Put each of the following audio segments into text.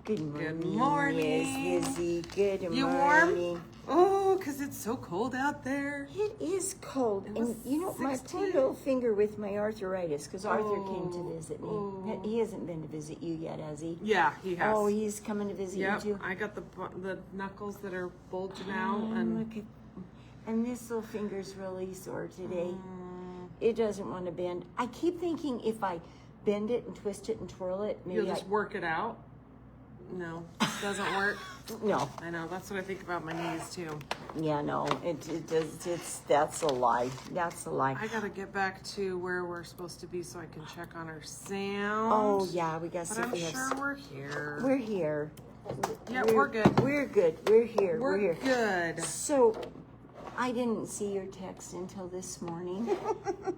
Good morning. Good morning. Yes, Lizzie. Good You morning. warm? Oh, because it's so cold out there. It is cold. And you know, my poor little finger with my arthritis, because Arthur came to visit me. He hasn't been to visit you yet, has he? Yeah, he has. Oh, he's coming to visit you too? I got the knuckles that are bulging out. And this little finger's really sore today. It doesn't want to bend. I keep thinking if I bend it and twist it and twirl it, maybe you'll just work it out. No, it doesn't work. No. I know, that's what I think about my knees too. Yeah, no, it does. That's a lie. That's a lie. I gotta get back to where we're supposed to be so I can check on our sound. Oh yeah, we got. But I'm sure we're here. We're here. Yeah, we're good. We're good. We're here. We're here. good. So, I didn't see your text until this morning.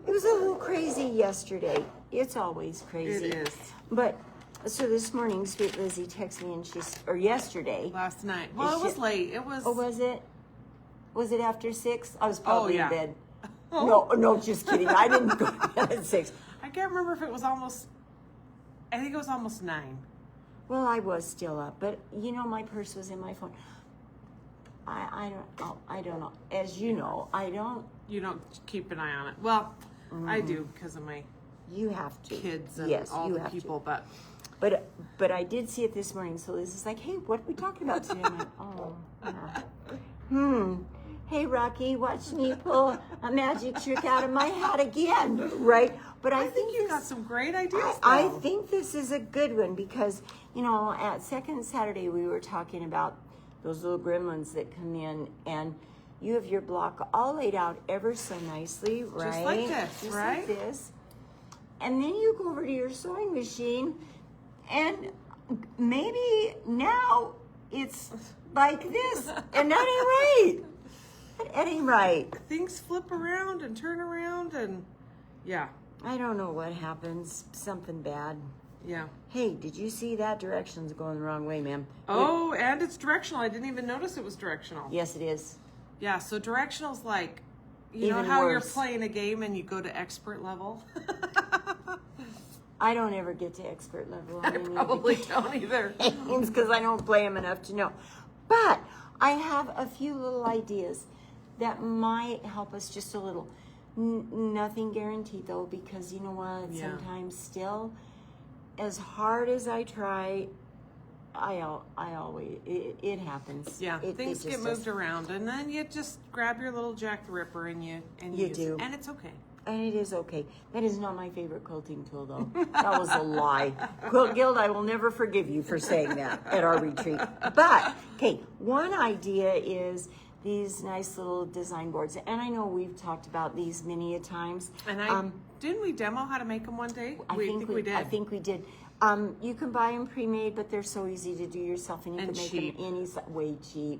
It was a little crazy yesterday. It's always crazy. It is. But. So this morning, sweet Lizzie texted me, and or yesterday. Last night. Well, it was late. It was. Oh, was it? Was it after 6? I was probably in bed. Oh. No, just kidding. I didn't go to bed at 6. I can't remember if it was almost. I think it was almost 9. Well, I was still up, but you know, my purse was in my phone. I don't know. As you know, I don't. You don't keep an eye on it. Well, I do because of my. You have to. Kids and all the people, but. But I did see it this morning, so Liz is like, hey, what are we talking about today? I'm like, oh, yeah. Hey, Rocky, watch me pull a magic trick out of my hat again, right? But I think you got some great ideas, I think this is a good one because, you know, at Second Saturday, we were talking about those little gremlins that come in, and you have your block all laid out ever so nicely, right? Just like this, Just right? like this. And then you go over to your sewing machine, and maybe now it's like this, and that ain't right. That ain't right. Things flip around and turn around, and yeah. I don't know what happens. Something bad. Yeah. Hey, did you see that direction's going the wrong way, ma'am? Oh, and it's directional. I didn't even notice it was directional. Yes, it is. Yeah, so directional's like, you Even know how worse. you're playing a game and you go to expert level? I don't ever get to expert level on I probably don't either. games because I don't play them enough to know. But I have a few little ideas that might help us just a little. Nothing guaranteed though, because you know what? Yeah. Sometimes still, as hard as I try, I always it happens. Yeah, things it get moved around, and then you just grab your little Jack the Ripper and you use do. it, and it's okay. And it is okay. That is not my favorite quilting tool, though. That was a lie. Quilt Guild, I will never forgive you for saying that at our retreat. But, okay, one idea is these nice little design boards. And I know we've talked about these many a times. And didn't we demo how to make them one day? I think we did. I think we did. You can buy them pre-made, but they're so easy to do yourself, and you can make cheap. them any way cheap.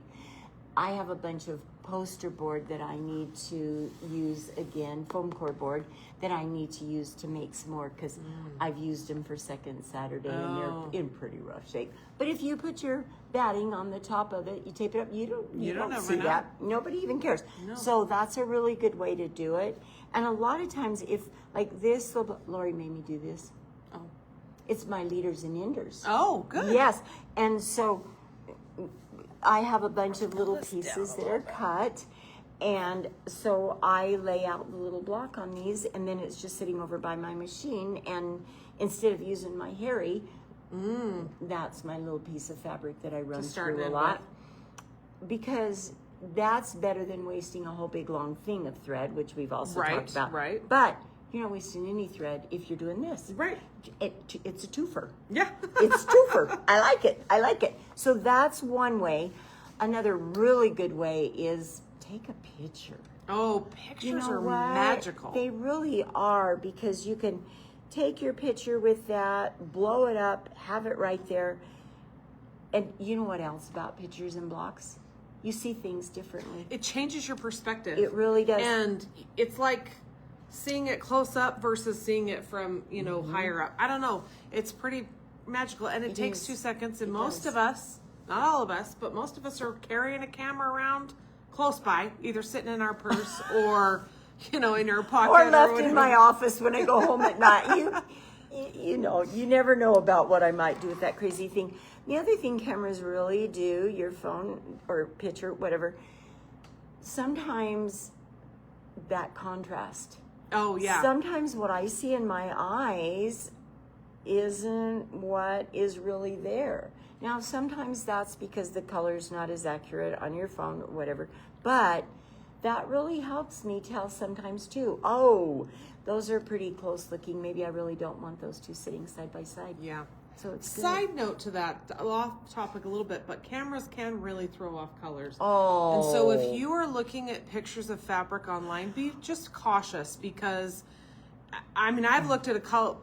I have a bunch of poster board that I need to use again, foam core board that I need to use to make some more because I've used them for Second Saturday and they're in pretty rough shape. But if you put your batting on the top of it, you tape it up, you don't see that. Nobody even cares. No. So that's a really good way to do it. And a lot of times, if like this, Lori made me do this. Oh, it's my leaders and enders. Oh, good. Yes, and so I have a bunch of little pieces that are cut, and so I lay out the little block on these, and then it's just sitting over by my machine, and instead of using my Harry, that's my little piece of fabric that I run through a lot, because that's better than wasting a whole big long thing of thread, which we've also talked about. Right. But you're not wasting any thread if you're doing this. Right. It's a twofer. Yeah. It's twofer. I like it. So that's one way. Another really good way is take a picture. Oh, pictures are what? magical. They really are, because you can take your picture with that, blow it up, have it right there. And you know what else about pictures and blocks? You see things differently. It changes your perspective. It really does. And it's like seeing it close up versus seeing it from, higher up. I don't know. It's pretty magical, and it takes 2 seconds, and most of us, not all of us, but most of us are carrying a camera around close by, either sitting in our purse or, in our pocket. Or left in my office when I go home at night. You know, you never know about what I might do with that crazy thing. The other thing cameras really do, your phone or picture, whatever, sometimes that contrast. Oh, yeah. Sometimes what I see in my eyes isn't what is really there. Now, sometimes that's because the color's not as accurate on your phone or whatever, but that really helps me tell sometimes too. Oh, those are pretty close looking. Maybe I really don't want those two sitting side by side. Yeah. So it's good. Side note to that, off topic a little bit, but cameras can really throw off colors. Oh. And so if you are looking at pictures of fabric online, be just cautious because, I mean, I've looked at a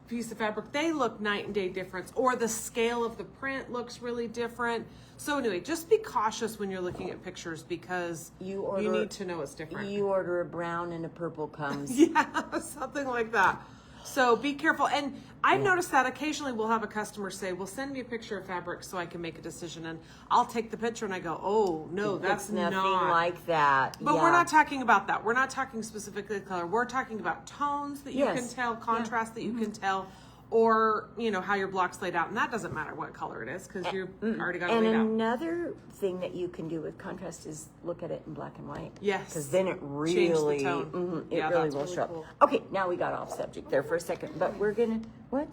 piece of fabric, they look night and day difference, or the scale of the print looks really different. So anyway, just be cautious when you're looking at pictures because you need to know it's different. You order a brown and a purple comes. Yeah, something like that. So be careful. And I've noticed that occasionally we'll have a customer say, well, send me a picture of fabric so I can make a decision. And I'll take the picture and I go, oh, no, that's nothing not like that. But we're not talking about that. We're not talking specifically color. We're talking about tones that you can tell, contrast that you can tell, or, you know, how your block's laid out. And that doesn't matter what color it is because you've already got it laid out. And another thing that you can do with contrast is look at it in black and white. Yes. Because then it really, change the tone. it really will show up. Cool. Okay, now we got off subject there for a second, but we're gonna, what?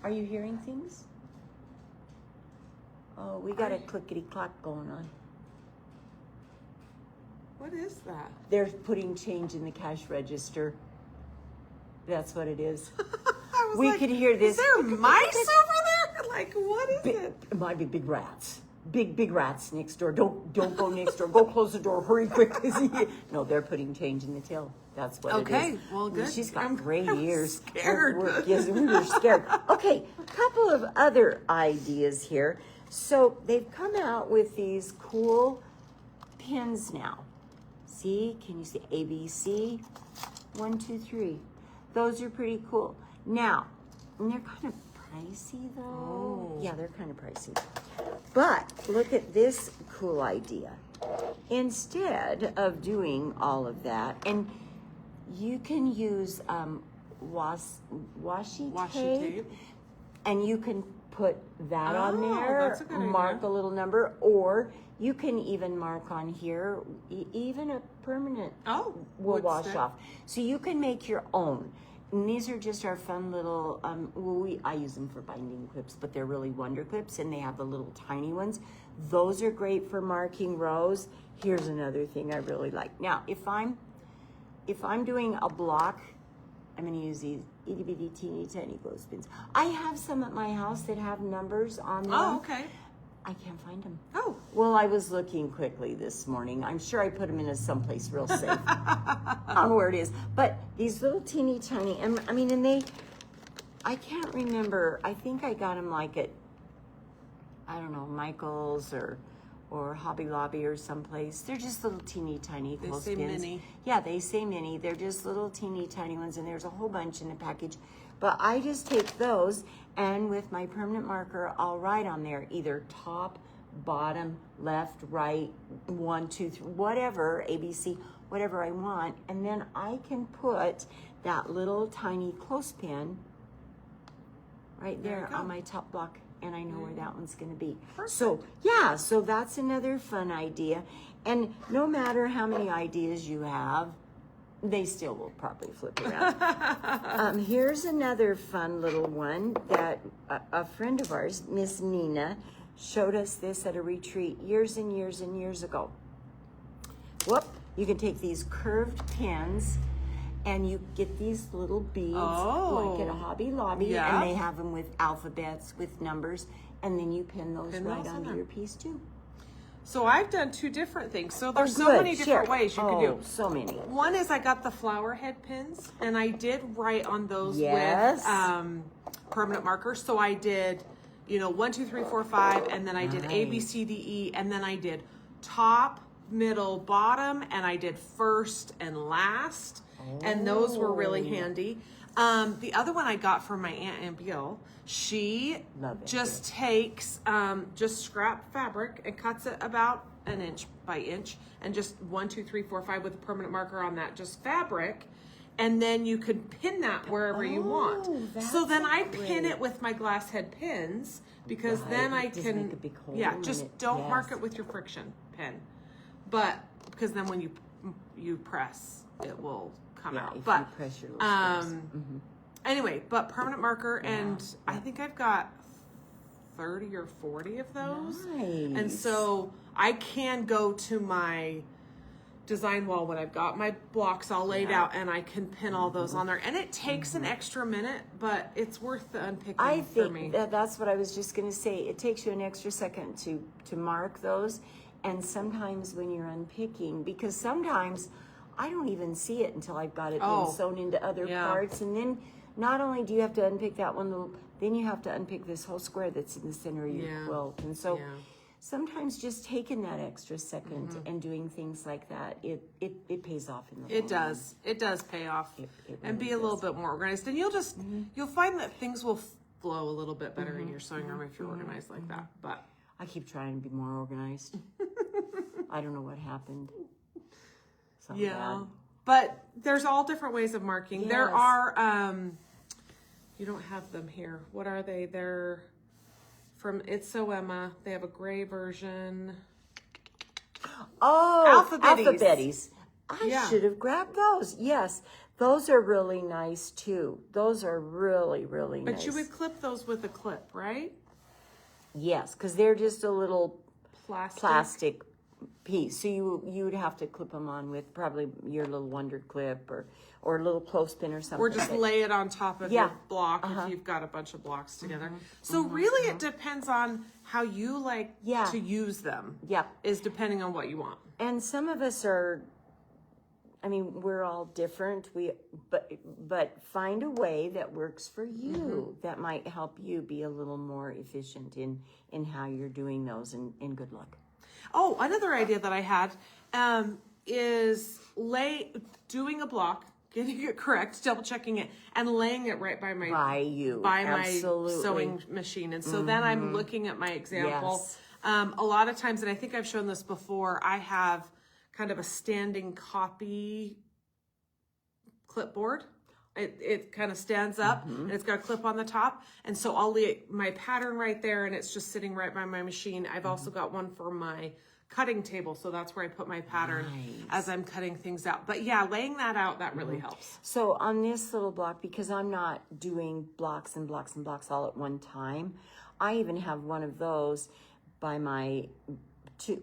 Are you hearing things? Oh, we got a clickety-clack going on. What is that? They're putting change in the cash register. That's what it is. We could hear this. Is there mice over there? Like, what is it? It might be big rats. Big rats next door. Don't go next door. Go close the door. Hurry quick. No, they're putting change in the till. That's what it is. Okay, well, good. She's got gray ears. Scared. We're scared. Okay, a couple of other ideas here. So they've come out with these cool pins now. See? Can you see ABC? 1, 2, 3. Those are pretty cool. Now, and they're kind of pricey though. Yeah, they're kind of pricey. But look at this cool idea. Instead of doing all of that, and you can use washi tape, and you can put that on there, that's a good mark idea. a little number, or you can even mark on here, even a permanent will wood wash stick. off. So you can make your own. And these are just our fun little, I use them for binding clips, but they're really wonder clips, and they have the little tiny ones. Those are great for marking rows. Here's another thing I really like. Now, if I'm doing a block, I'm going to use these itty bitty teeny tiny clothespins. I have some at my house that have numbers on them. Oh, okay. I can't find them. Oh. Well, I was looking quickly this morning. I'm sure I put them in someplace real safe. I don't know where it is. But these little teeny tiny, and I mean, and they, I can't remember. I think I got them like at, I don't know, Michael's or Hobby Lobby or someplace. They're just little teeny tiny clothespins. They say mini. Yeah, they say mini. They're just little teeny tiny ones, and there's a whole bunch in a package. But I just take those, and with my permanent marker, I'll write on there either top, bottom, left, right, 1, 2, 3, whatever, ABC, whatever I want. And then I can put that little tiny clothespin right there on my top block, and I know where that one's going to be. Perfect. So, yeah, so that's another fun idea. And no matter how many ideas you have, they still will probably flip around. Here's another fun little one that a friend of ours, Miss Nina, showed us this at a retreat years and years and years ago. Whoop, you can take these curved pins and you get these little beads like at a Hobby Lobby, and they have them with alphabets, with numbers, and then you pin those right onto your piece too. So I've done 2 different things. So there's so many different ways you can do. So many. One is I got the flower head pins, and I did write on those with permanent markers. So I did, 1, 2, 3, 4, 5, and then I did A, B, C, D, E, and then I did top, middle, bottom, and I did first and last, and those were really handy. The other one I got from my Aunt Ambiel, she just takes just scrap fabric and cuts it about an inch by inch, and just 1, 2, 3, 4, 5 with a permanent marker on that, just fabric, and then you could pin that wherever you want. So then I pin it with my glass head pins, because then I Does can, make a big hole yeah, in just it. don't mark Yes. it with your friction pin. But, because then when you press, it will come Yeah, out. if But, you press your little screws. anyway, but permanent marker, and I think I've got 30 or 40 of those. Nice. And so I can go to my design wall when I've got my blocks all laid out, and I can pin all those on there. And it takes an extra minute, but it's worth the unpicking I for me. think that's what I was just going to say. It takes you an extra second to mark those. And sometimes when you're unpicking, because sometimes I don't even see it until I've got it then sewn into other parts. And then not only do you have to unpick that one little, then you have to unpick this whole square that's in the center of your quilt. And so sometimes just taking that extra second and doing things like that, it pays off in the long run. It does pay off. It And really be a little does. bit more organized. And you'll just, you'll find that things will flow a little bit better in your sewing room if you're organized like that. But I keep trying to be more organized. I don't know what happened. Something bad. But there's all different ways of marking. There Yes. are, you don't have them here. What are they? They're from It's So Emma. They have a gray version. Oh, Alphabetties. Alphabetties. I should have grabbed those. Yes, those are really nice too. Those are really, really nice. But you would clip those with a clip, right? Yes, because they're just a little Plastic. piece. So you would have to clip them on with probably your little Wonder Clip or a little clothespin or something. Or just lay it on top of your block if you've got a bunch of blocks together. So really it depends on how you like to use them. Yeah. Is depending on what you want. And some of us are, I mean, we're all different. But find a way that works for you that might help you be a little more efficient in how you're doing those, and good luck. Oh, another idea that I had is doing a block, getting it correct, double checking it, and laying it right by my my sewing machine. And so then I'm looking at my example. Yes. A lot of times, and I think I've shown this before, I have kind of a standing copy clipboard. It kind of stands up and it's got a clip on the top. And so I'll lay my pattern right there, and it's just sitting right by my machine. I've also got one for my cutting table. So that's where I put my pattern as I'm cutting things out. But yeah, laying that out, that really helps. So on this little block, because I'm not doing blocks and blocks and blocks all at one time, I even have one of those by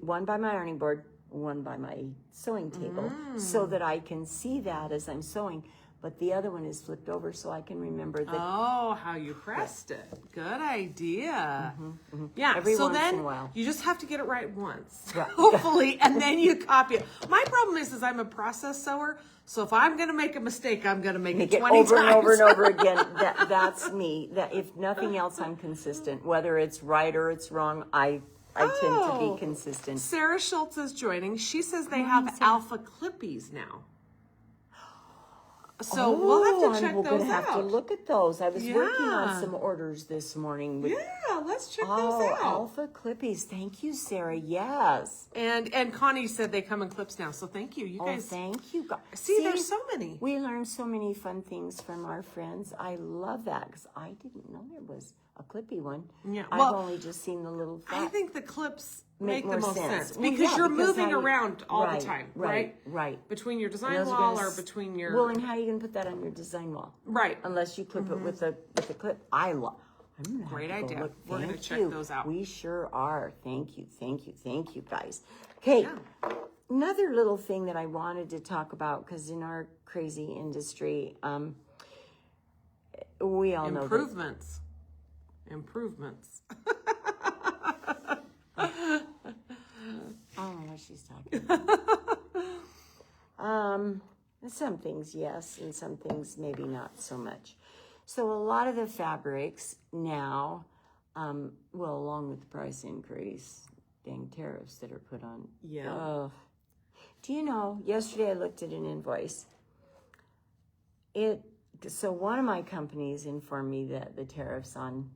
one by my ironing board, one by my sewing table, so that I can see that as I'm sewing. But the other one is flipped over so I can remember that. Oh, how you pressed it. Good idea. Yeah, Every so once then in a while. you just have to get it right once, Right. hopefully, and then you copy it. My problem is I'm a process sewer, so if I'm going to make a mistake, I'm going to make it 20 over times. and over and over again. That's me. That if nothing else, I'm consistent. Whether it's right or it's wrong, I tend to be consistent. Sarah Schultz is joining. She says they have alpha clippies now. So we'll have to check we're those gonna have to out. look at those. I was working on Yeah. some orders this morning. With, Yeah, let's check those out. Alpha Clippies. Thank you, Sarah. Yes. And Connie said they come in clips now, so thank you. You guys, thank you. see, there's so many. We learned so many fun things from our friends. I love that because I didn't know there was a clippy one. Yeah, I've well, only just seen the little I fat. think the clips Make make the more most sense. sense Well, because yeah, you're because moving how you- around all right, the time, right, right? right. Between your And design those are wall gonna or between your Well, and how are you going to put that on your design wall? right. Unless you clip it with a clip. I'm gonna have Great to go idea. look. We're gonna Thank check you. those out. We sure are. Thank you, guys. Okay, another little thing that I wanted to talk about, because in our crazy industry, we all know that Improvements. I don't know what she's talking about. Some things yes, and some things maybe not so much. So a lot of the fabrics now, well, along with the price increase, dang tariffs that are put on. Yeah. Do you know, yesterday I looked at an invoice. So one of my companies informed me that the tariffs on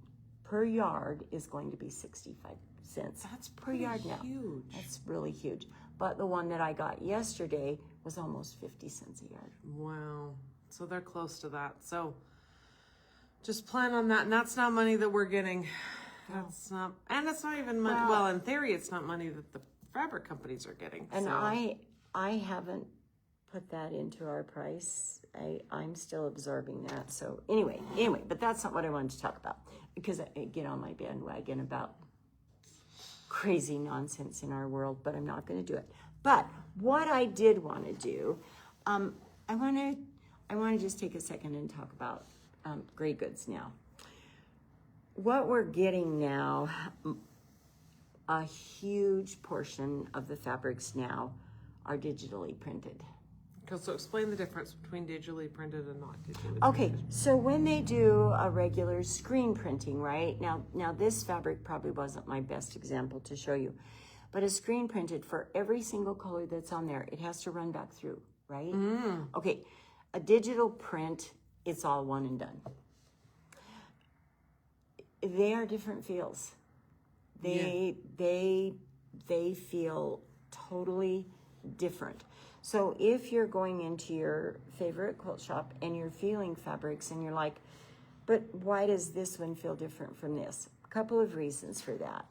per yard is going to be 65 cents. That's per yard now. huge. That's really huge. But the one that I got yesterday was almost 50 cents a yard. Wow. So they're close to that. So just plan on that. And that's not money that we're getting. That's not, and it's not even money. Well, in theory, it's not money that the fabric companies are getting. And so. I haven't put that into our price. I'm still absorbing that. So anyway, but that's not what I wanted to talk about, because I get on my bandwagon about crazy nonsense in our world, but I'm not going to do it. But what I did want to do, I want to just take a second and talk about gray goods now. What we're getting now, a huge portion of the fabrics now are digitally printed. So explain the difference between digitally printed and not digitally Okay, printed. so when they do a regular screen printing, right? Now this fabric probably wasn't my best example to show you, but a screen printed, for every single color that's on there, it has to run back through, right? Okay, a digital print, it's all one and done. They are different feels. They feel totally different. So if you're going into your favorite quilt shop and you're feeling fabrics and you're like, but why does this one feel different from this? A couple of reasons for that.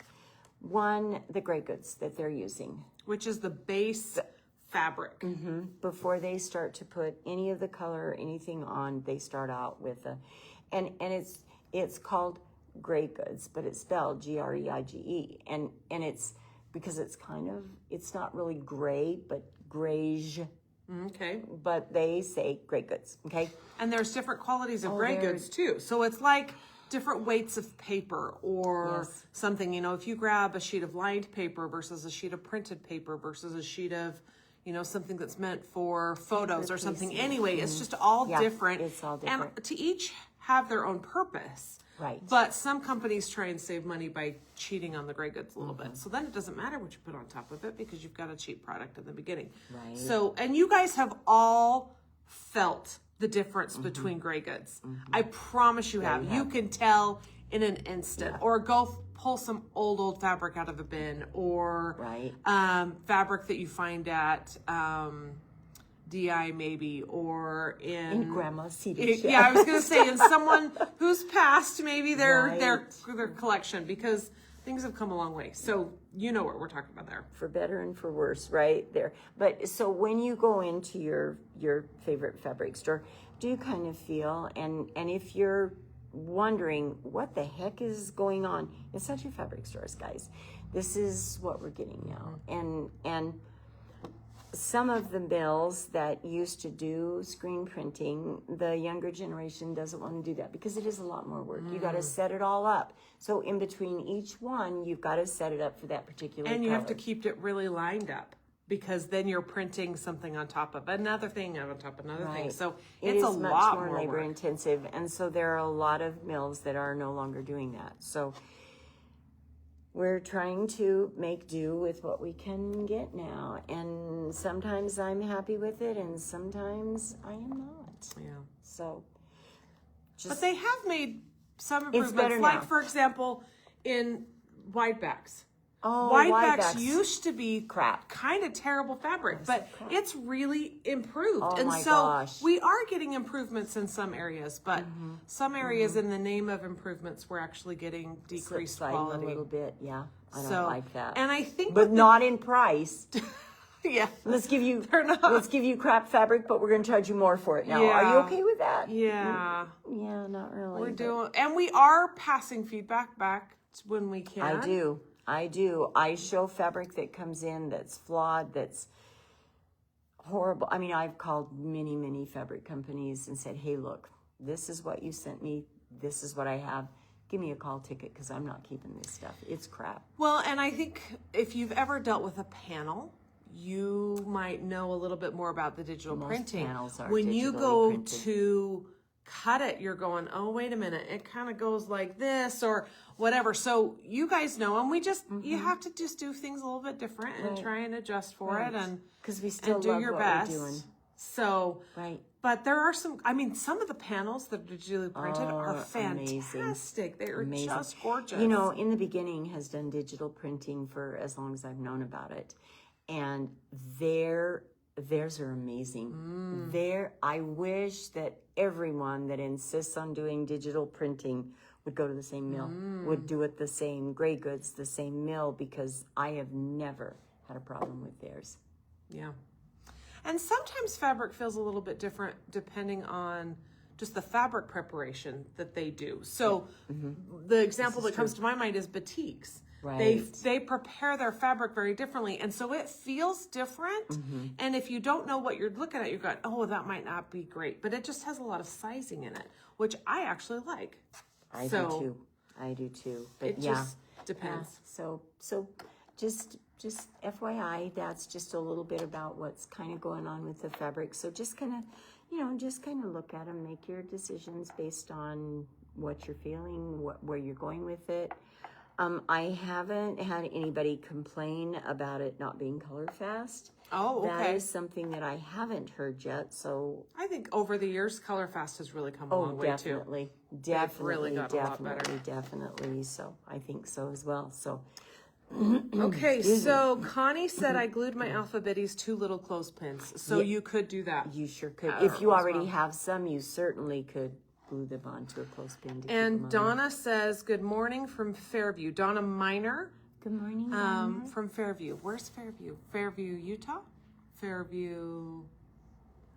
One, the gray goods that they're using. Which is the base fabric. Before they start to put any of the color or anything on, they start out with and it's called gray goods, but it's spelled Greige, and it's because it's not really gray, but grayish. Okay. But they say gray goods. Okay. And there's different qualities of gray goods too. So it's like different weights of paper or something. If you grab a sheet of lined paper versus a sheet of printed paper versus a sheet of, something that's meant for photos or something. Anyway, it's just all different. It's all different. And to each have their own purpose. Right. But some companies try and save money by cheating on the gray goods a little bit. So then it doesn't matter what you put on top of it because you've got a cheap product in the beginning. Right. So, and you guys have all felt the difference between gray goods. I promise you have. You can tell in an instant. Or go pull some old fabric out of a bin, or fabric that you find at DI maybe, or in grandma's CD shop. Yeah, I was gonna say in someone who's passed maybe their collection, because things have come a long way. So you know what we're talking about there. For better and for worse, right there. But so when you go into your favorite fabric store, do you kind of feel, and if you're wondering what the heck is going on, it's not your fabric stores, guys. This is what we're getting now. And some of the mills that used to do screen printing, the younger generation doesn't want to do that because it is a lot more work. You got to set it all up. So in between each one, you've got to set it up for that particular And you color. have to keep it really lined up, because then you're printing something on top of another thing on top of another thing. So it's a lot more labor work. intensive. And so there are a lot of mills that are no longer doing that. So we're trying to make do with what we can get now. And sometimes I'm happy with it and sometimes I am not. Yeah. So But they have made some It's improvements. better Like, now. for example, in wide backs. Oh, wide wide backs backs. used to be Crap. kind of terrible fabric, but it's really improved. Oh and my so gosh. we are getting improvements in some areas, but some areas in the name of improvements, we're actually getting decreased sliding quality. a little bit. Yeah. I don't So, like that. And I think But not in price. yeah. Let's give you They're not. let's give you crap fabric, but we're going to charge you more for it now. Are you Yeah. okay with that? Yeah. Yeah, not really. We're but doing, and we are passing feedback back when we can. I do. I show fabric that comes in that's flawed, that's horrible. I mean, I've called many fabric companies and said, hey, look, this is what you sent me. This is what I have. Give me a call ticket because I'm not keeping this stuff. It's crap. Well, and I think if you've ever dealt with a panel, you might know a little bit more about the digital Most printing. panels are When you digitally go printed. to cut it, you're going, oh, wait a minute, it kind of goes like this or whatever. So you guys know, and we just, you have to just do things a little bit different and try and adjust for it and because we still do love your what best. we're doing. So, Right. but there are some, I mean, some of the panels that are digitally printed are amazing. fantastic. They are Amazing. just gorgeous. You know, In the Beginning has done digital printing for as long as I've known about it. And their theirs are amazing. I wish that everyone that insists on doing digital printing would go to the same mill, would do it the same, Gray Goods, the same mill, because I have never had a problem with theirs. Yeah. And sometimes fabric feels a little bit different depending on just the fabric preparation that they do. So the example that comes to my mind is batiks. Right. They prepare their fabric very differently. And so it feels different. And if you don't know what you're looking at, you're going, oh, that might not be great. But it just has a lot of sizing in it, which I actually like. I do too. But it just depends. So just FYI, that's just a little bit about what's kind of going on with the fabric. So just kind of look at them, make your decisions based on what you're feeling, where you're going with it. I haven't had anybody complain about it not being color fast. Oh, okay. That is something that I haven't heard yet. So I think over the years, Color Fast has really come a long way too. Definitely. So I think so as well. So okay, so Connie said I glued my alphabetties to little clothespins. So you could do that. You sure could. If you already have some, you certainly could glue them onto a clothespin. And Donna says, good morning from Fairview. Donna Miner. Good morning, from Fairview. Where's Fairview? Fairview, Utah? Fairview.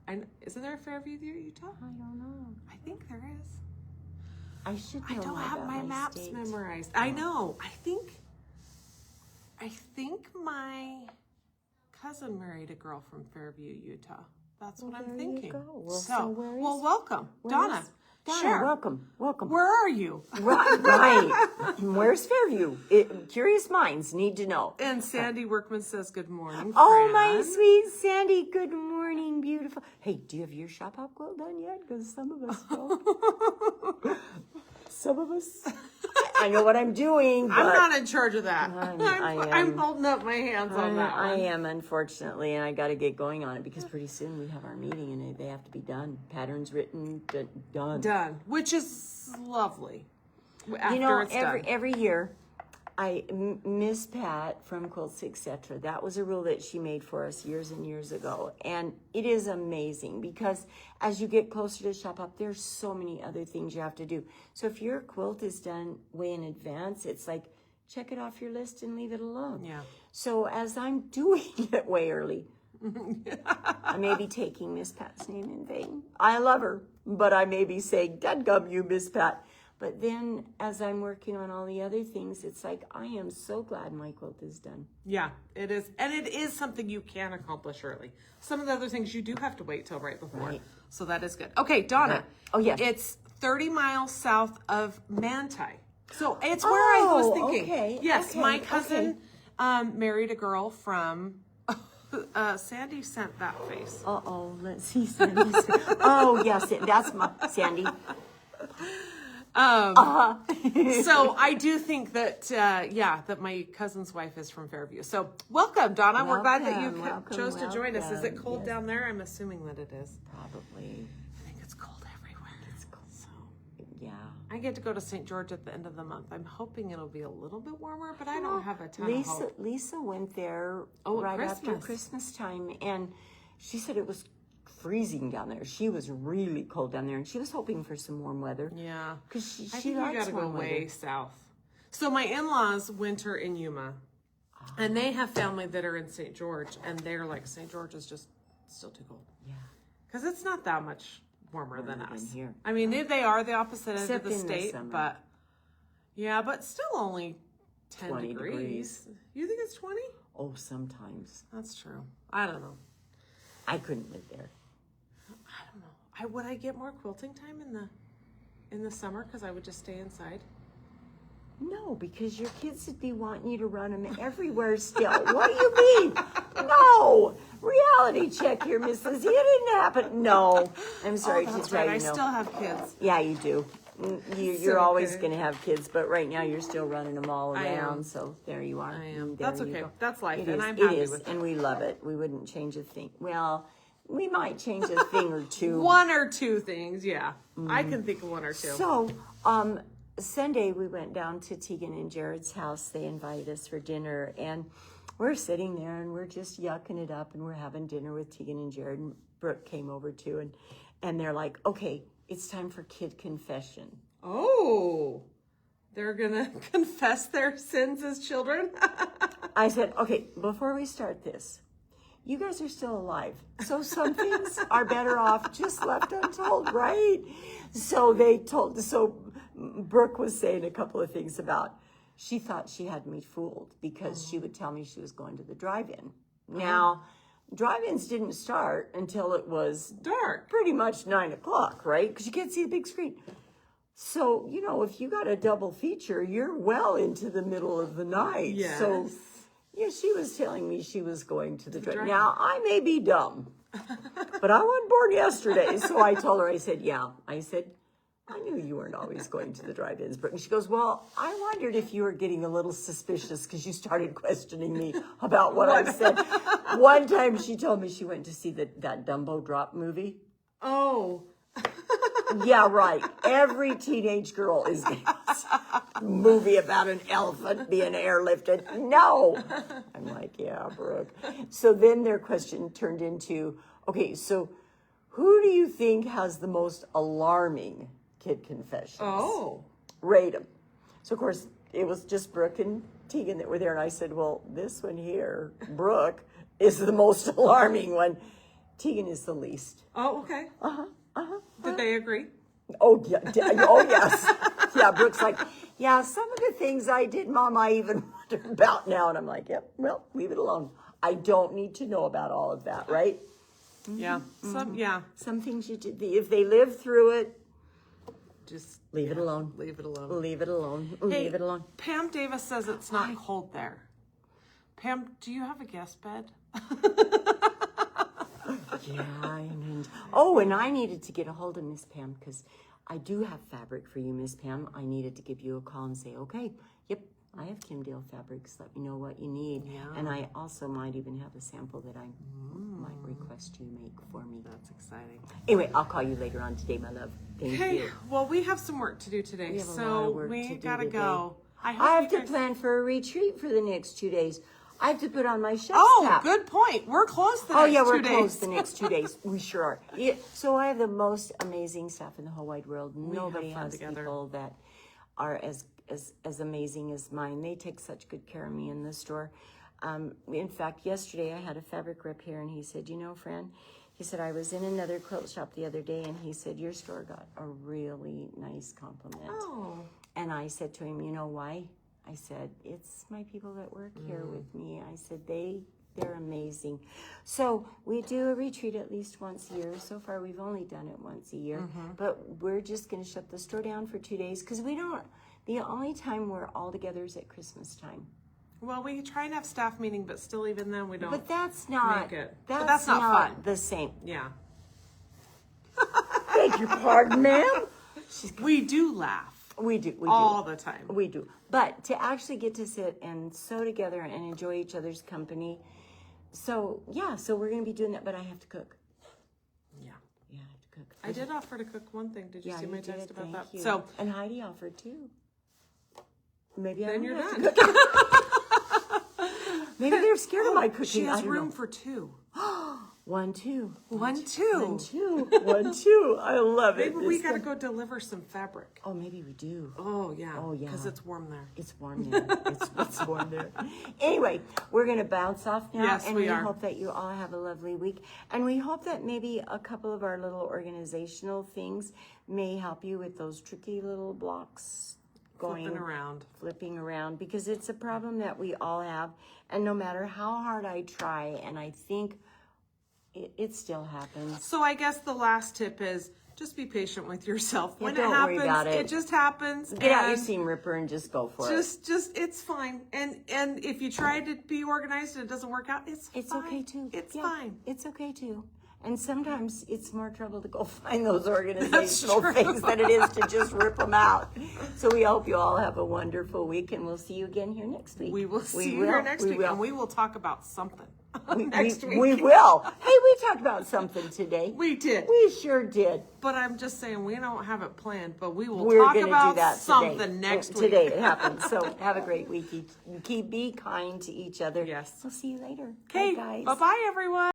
Isn't there a Fairview there, Utah? I don't know. I think there is. I should know. I don't have my maps state. memorized. I know. I think my cousin married a girl from Fairview, Utah. That's what I'm thinking. You go. Well, welcome, Donna. Sure. Welcome. Where are you? Right. Where's Fairview? Curious minds need to know. And Sandy Workman says, good morning, Oh, Fran. my sweet Sandy. Good morning, beautiful. Hey, do you have your shop hop quilt done yet? Because some of us don't. Some of us. I know what I'm doing. But I'm not in charge of that. I'm am. holding up my hands on that one. I am, unfortunately, and I got to get going on it because pretty soon we have our meeting and they have to be done. Patterns written, done. Done, which is lovely. After You know, it's done. every year, Miss Pat from Quilts Etc. That was a rule that she made for us years and years ago, and it is amazing because as you get closer to shop up, there's so many other things you have to do. So if your quilt is done way in advance, it's like check it off your list and leave it alone. Yeah. So as I'm doing it way early, I may be taking Miss Pat's name in vain. I love her, but I may be saying, "Dadgum you, Miss Pat." But then as I'm working on all the other things, it's like, I am so glad my quilt is done. Yeah, it is. And it is something you can accomplish early. Some of the other things you do have to wait till right before. Right. So that is good. Okay, Donna. Oh, yes. It's 30 miles south of Manti. So it's where I was thinking. Okay, yes, okay, my cousin married a girl from... Sandy sent that face. Let's see, Sandy. Oh, yes, that's my Sandy. So I do think that, that my cousin's wife is from Fairview. So welcome, Donna. We're glad that you chose to join us. Is it cold down there? I'm assuming that it is. Probably. I think it's cold everywhere. It's cold. So Yeah. I get to go to St. George at the end of the month. I'm hoping it'll be a little bit warmer, but I don't have a ton of hope. Lisa went there at right after Christmas. Christmas time, and she said it was freezing down there. She was really cold down there, and she was hoping for some warm weather. Yeah. Because I she think you likes gotta go warm way weather. south. So my in-laws winter in Yuma, and they have family that are in St. George, and they're like, St. George is just still too cold. Yeah. Because it's not that much warmer than Warmer us. than here. I mean, they are the opposite end Except of the in the state, summer. but yeah, but still only 10 20 degrees. You think it's 20? Oh, sometimes. That's true. I don't know. I couldn't live there. I don't know. Would I get more quilting time in the summer because I would just stay inside? No, because your kids would be wanting you to run them everywhere still. What do you mean? No. Reality check here, Mrs. It didn't happen. No. I'm sorry to That's tell right. I you no. still have kids. Yeah, you do. You're always going to have kids, but right now you're still running them all I am. around. So there you are. I am. There That's you okay. go. That's life, It and is. I'm It happy is, with it. and we love it. We wouldn't change a thing. Well, we might change a thing or two. One or two things, yeah. I can think of one or two. So, Sunday we went down to Tegan and Jared's house. They invited us for dinner, and we're sitting there and we're just yucking it up and we're having dinner with Tegan and Jared, and Brooke came over too, and they're like, okay, it's time for kid confession. Oh, they're gonna confess their sins as children? I said, okay, before we start this, you guys are still alive. So some things are better off just left untold, right? So Brooke was saying a couple of things about, she thought she had me fooled because she would tell me she was going to the drive-in. Now, drive-ins didn't start until it was dark, pretty much 9 o'clock, right? Because you can't see the big screen. So, if you got a double feature, you're well into the middle of the night. Yes. So, yeah, she was telling me she was going to the drive-in. Now, I may be dumb, but I wasn't born yesterday. So I told her, I said, I knew you weren't always going to the drive-ins, Brooke. And she goes, well, I wondered if you were getting a little suspicious because you started questioning me about what I said. One time she told me she went to see that Dumbo Drop movie. Oh. Yeah, right. Every teenage girl is getting a movie about an elephant being airlifted. No. I'm like, yeah, Brooke. So then their question turned into, okay, so who do you think has the most alarming kid confessions? Oh. Rate them. So, of course, it was just Brooke and Tegan that were there. And I said, well, this one here, Brooke, is the most alarming one. Tegan is the least. Oh, okay. Did they agree? Oh, yeah. Oh, yes. Yeah, Brooke's like, yeah, some of the things I did, Mom, I even wonder about now. And I'm like, yep, well, leave it alone. I don't need to know about all of that, right? Yeah. Some things you did, if they live through it, just leave it alone. Leave it alone. Leave it alone. Hey, leave it alone. Pam Davis says it's not cold there. Pam, do you have a guest bed? Yeah, and I needed to get a hold of Miss Pam because I do have fabric for you, Miss Pam. I needed to give you a call and say, okay, yep, I have Kim Dale fabrics. Let me know what you need. Yeah. And I also might even have a sample that I might request you make for me. That's exciting. Anyway, I'll call you later on today, my love. Thank you. Well, we have some work to do today, so we gotta go. I have to plan for a retreat for the next 2 days. I have to put on my chef's cap. Good point. We're closed the next 2 days. We're closed the next 2 days. We sure are. Yeah, so I have the most amazing staff in the whole wide world. Nobody has people that are as amazing as mine. They take such good care of me in the store. In fact, yesterday I had a fabric rep here, and he said, Fran, he said, I was in another quilt shop the other day, and he said, your store got a really nice compliment. Oh. And I said to him, you know why? I said, it's my people that work here with me. I said, they're amazing. So we do a retreat at least once a year. So far, we've only done it once a year. But we're just going to shut the store down for 2 days because the only time we're all together is at Christmas time. Well, we try and have staff meeting, but still even then we don't. But that's not, make it. That's not fun. The same. Yeah. Beg your pardon, ma'am. We do laugh. We do. All the time. We do. But to actually get to sit and sew together and enjoy each other's company. So we're going to be doing that, but I have to cook. Yeah. Yeah, I have to cook. I did offer to cook one thing. Did you see my text about that? You. So, and Heidi offered too. Maybe then you're done. Maybe they're scared of my cooking. She has room for 2. 1, 2. 1, 2. 1, 2. 1, 2. I love it. Maybe we got to go deliver some fabric. Oh, maybe we do. Oh, yeah. Oh, yeah. Because it's warm there. It's warm there. It's warm there. Anyway, we're going to bounce off now. Yes, and we are. hope that you all have a lovely week. And we hope that maybe a couple of our little organizational things may help you with those tricky little blocks. Flipping around, because it's a problem that we all have. And no matter how hard I try, and I think it still happens. So I guess the last tip is just be patient with yourself. When don't it happens, worry about it. It just happens. Get out your seam ripper and just go for it. Just it's fine. And if you try to be organized and it doesn't work out, it's fine. Okay too. It's fine. It's okay too. And sometimes it's more trouble to go find those organizational things than it is to just rip them out. So we hope you all have a wonderful week, and we'll see you again here next week. We will see you here next week, and we will talk about something. next week. We will. Hey, we talked about something today. We did. We sure did. But I'm just saying, we don't have it planned, but we will We're talk going to about do that something today. next week. Today it happens. So have a great week. Be kind to each other. Yes. We'll see you later. Okay. Bye, guys. Bye-bye, everyone.